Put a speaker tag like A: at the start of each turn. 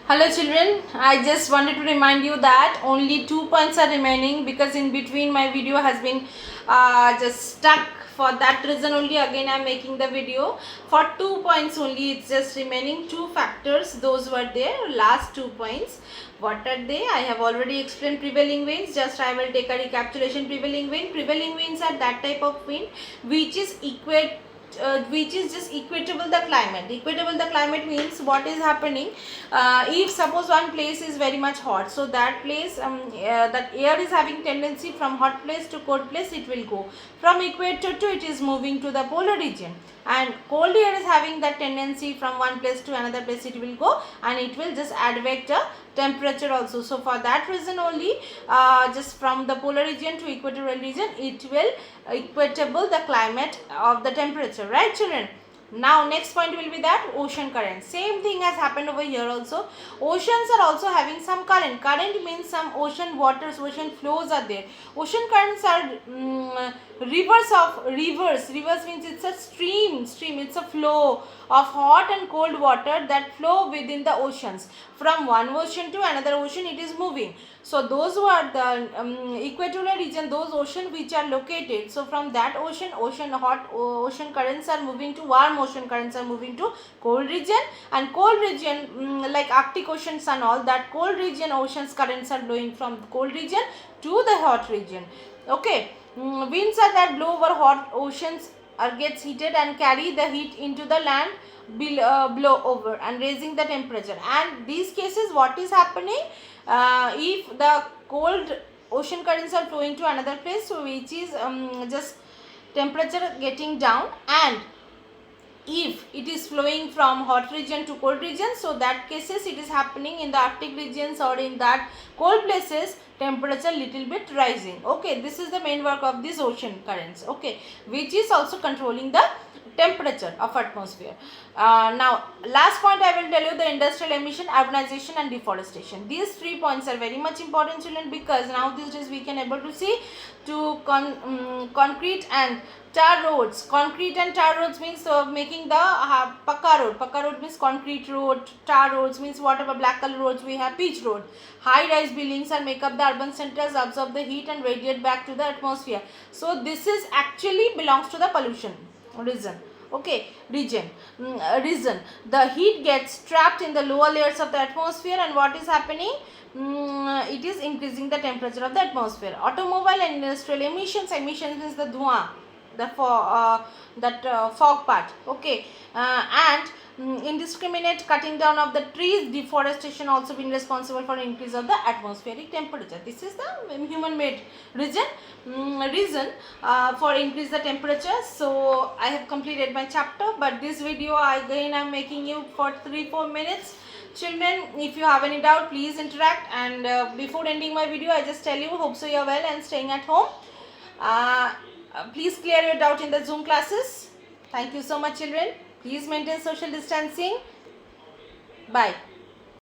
A: Hello children, I just wanted to remind you that only 2 points are remaining because in between my video has been just stuck. For that reason only again I am making the video. For 2 points only, it's just remaining two factors. Those were there, last 2 points. What are they? I have already explained prevailing winds. Just I will take a recapitulation. Prevailing wind. Prevailing winds are that type of wind which is just equatable the climate. Equatable the climate means what is happening, if suppose one place is very much hot, so that place that air is having tendency from hot place to cold place, it will go from equator to it is moving to the polar region, and cold air is having that tendency from one place to another place it will go, and it will just advect the temperature also. So for that reason only, just from the polar region to equatorial region, it will equatable the climate of the temperature, right children? Now next point will be that ocean current. Same thing has happened over here also. Oceans are also having some current. Current means some ocean waters, ocean flows are there. Ocean currents are rivers of rivers. Rivers means it's a stream. It's a flow of hot and cold water that flow within the oceans. From one ocean to another ocean it is moving. So those who are the equatorial region, those ocean which are located, so from that hot ocean currents are moving to warm ocean currents are moving to cold region, and cold region like Arctic oceans and all, that cold region oceans currents are blowing from cold region to the hot region. Okay, winds are that blow over hot oceans gets heated and carry the heat into the land, blow over and raising the temperature. And these cases what is happening, if the cold ocean currents are flowing to another place, so which is just temperature getting down, and if it is flowing from hot region to cold region, so that cases it is happening in the Arctic regions or in that cold places, temperature little bit rising. Okay, this is the main work of these ocean currents, okay, which is also controlling the temperature of atmosphere. Now last point I will tell you, the industrial emission, urbanization and deforestation. These 3 points are very much important children, because now these days we can able to see to concrete and tar roads. Concrete and tar roads means making the pakka road. Pakka road means concrete road. Tar roads means whatever black color roads we have, pitch road. High rise buildings and make up the urban centers, absorb the heat and radiate back to the atmosphere. So this is actually belongs to the pollution reason. Okay, reason the heat gets trapped in the lower layers of the atmosphere, and what is happening, it is increasing the temperature of the atmosphere. Automobile and industrial emissions means the dhua, the fog part. Okay, and indiscriminate cutting down of the trees, deforestation also been responsible for increase of the atmospheric temperature. This is the human made reason for increase the temperature. So I have completed my chapter, but this video again I am making you for 3-4 minutes. Children, if you have any doubt, please interact, and before ending my video I just tell you, hope so you are well and staying at home. Please clear your doubt in the Zoom classes. Thank you so much children. Please maintain social distancing. Bye.